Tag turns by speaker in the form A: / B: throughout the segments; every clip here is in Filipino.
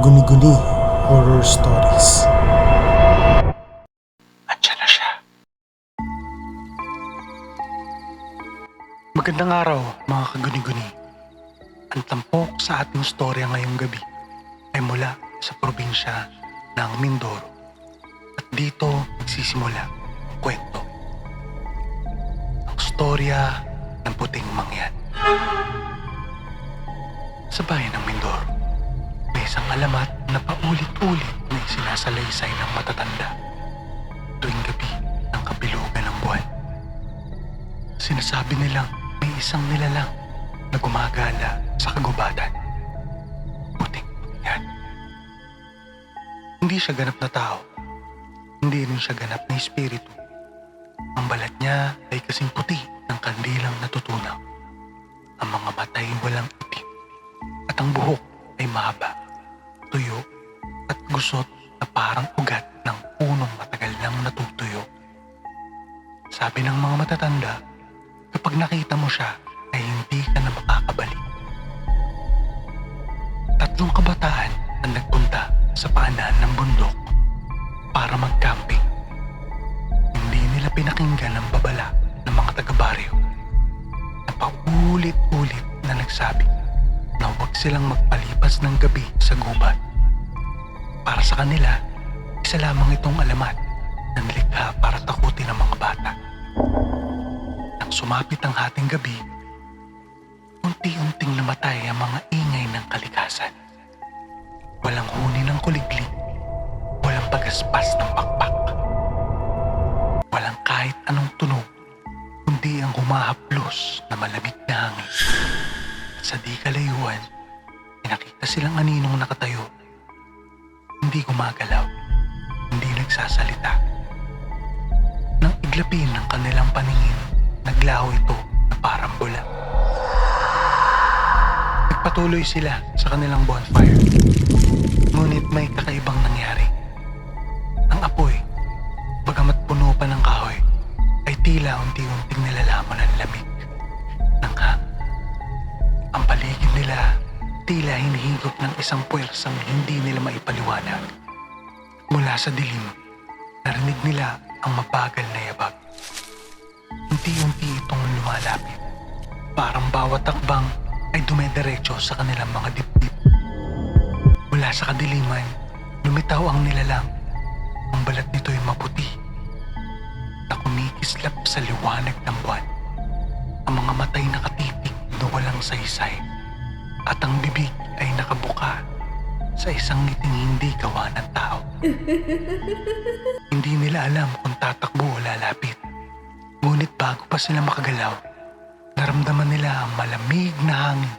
A: Guni-Guni Horror Stories.
B: Andiyan na siya. Magandang araw mga kaguni-guni. Ang tampok sa ating storya ngayong gabi ay mula sa probinsya ng Mindoro. At dito nagsisimula ang kwento. Ang storya ng puting mangyan. Sa bayan ng Mindoro, may isang alamat na paulit-ulit na isinasalaysay ng matatanda tuwing gabi ng kabilugan ng buwan. Sinasabi nilang may isang nilalang na gumagala sa kagubatan. Puting yan. Hindi siya ganap na tao. Hindi rin siya ganap na espiritu. Ang balat niya ay kasing puti ng kandilang natutunaw. Ang mga mata ay walang itim. At ang buhok ay mahaba, tuyo at gusot na parang ugat ng punong matagal nang natutuyo. Sabi ng mga matatanda, kapag nakita mo siya ay hindi ka na makakabalik. Tatlong kabataan ang nagpunta sa paanan ng bundok para mag-camping. Hindi nila pinakinggan ang babala ng mga taga-baryo na paulit-ulit na nagsabi na huwag silang magpalipas ng gabi sa gubat. Para sa kanila, isa lamang itong alamat na nilikha para takutin ang mga bata. Nang sumapit ang hating gabi, unti-unting namatay ang mga ingay ng kalikasan. Walang huni ng kuliglig, walang pagaspas ng pakpak. Walang kahit anong tunog, kundi ang humahaplos na malamig na hangin. Sa di kalayuan, pinakita silang aninong nakatayo. Hindi gumagalaw, hindi nagsasalita. Nang iglapin ng kanilang paningin, naglaho ito na parang bula. Nagpatuloy sila sa kanilang bonfire. Ngunit may kakaibang nangyari. Ang apoy, bagamat puno pa ng kahoy, ay tila unti-unting nilalamon ang lamig ng hangin. Ang paligid nila tila hinihigop ng isang puwersang hindi nila maipaliwanag. Mula sa dilim, narinig nila ang mabagal na yabag. Unti-unti itong lumalapit. Parang bawat takbang ay dumediretso sa kanilang mga dibdib. Mula sa kadiliman, lumitaw ang nilalang. Ang balat nito ay maputi na kumikislap sa liwanag ng buwan. Ang mga matay nakatitig na walang saysay at ang bibig ay nakabuka sa isang ngiting hindi gawa ng tao. Hindi nila alam kung tatakbo o lalapit. Ngunit bago pa sila makagalaw, naramdaman nila ang malamig na hangin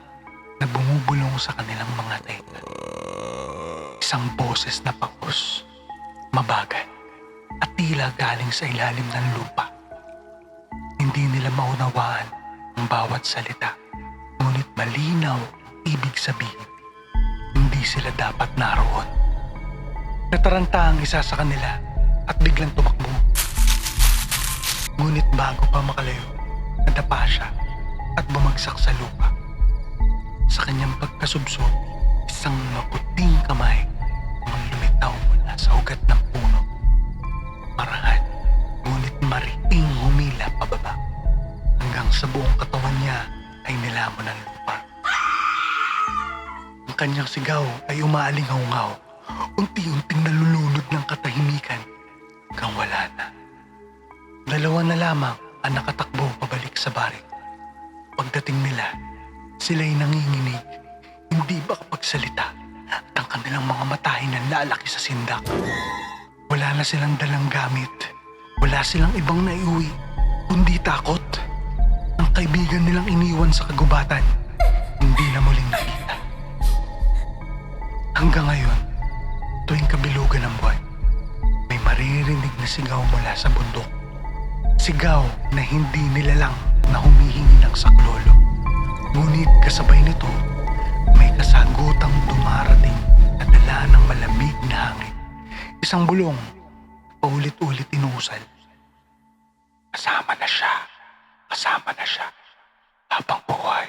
B: na bumubulong sa kanilang mga tenga. Isang boses na paus, mabagal, at tila galing sa ilalim ng lupa. Hindi nila maunawaan ang bawat salita, ngunit malinaw ibig sabihin. Hindi sila dapat naroon. Nataranta ang isa sa kanila at biglang tumakbo. Ngunit bago pa makalayo, nadapa siya at bumagsak sa lupa. Sa kanyang pagkasubsob, isang maputing kamay ang lumitaw mula sa ugat ng puno. Marahan, ngunit mariing humila pababa hanggang sa buong katawan niya ay nilamon ng lupa. Ang kanyang sigaw ay umaalingaw-ngaw, unti-unting nalulunod ng katahimikan hanggang wala na. Dalawa na lamang ang nakatakbo pabalik sa barik. Pagdating nila, sila'y nanginginig, hindi makapagsalita at ang kanilang mga mata ay nanlalaki sa sindak. Wala na silang dalang gamit, wala silang ibang naiuwi, kundi takot. Ang kaibigan nilang iniwan sa kagubatan, hindi na muling nakita. Hanggang ngayon, tuwing kabilugan ng buwan, may maririnig na sigaw mula sa bundok. Sigaw na hindi nilalang na humihingi ng saklolo. Ngunit kasabay nito, may kasagutang dumarating na dala ng malamig na hangin. Isang bulong, paulit-ulit inusal. Kasama na siya, habang buhay.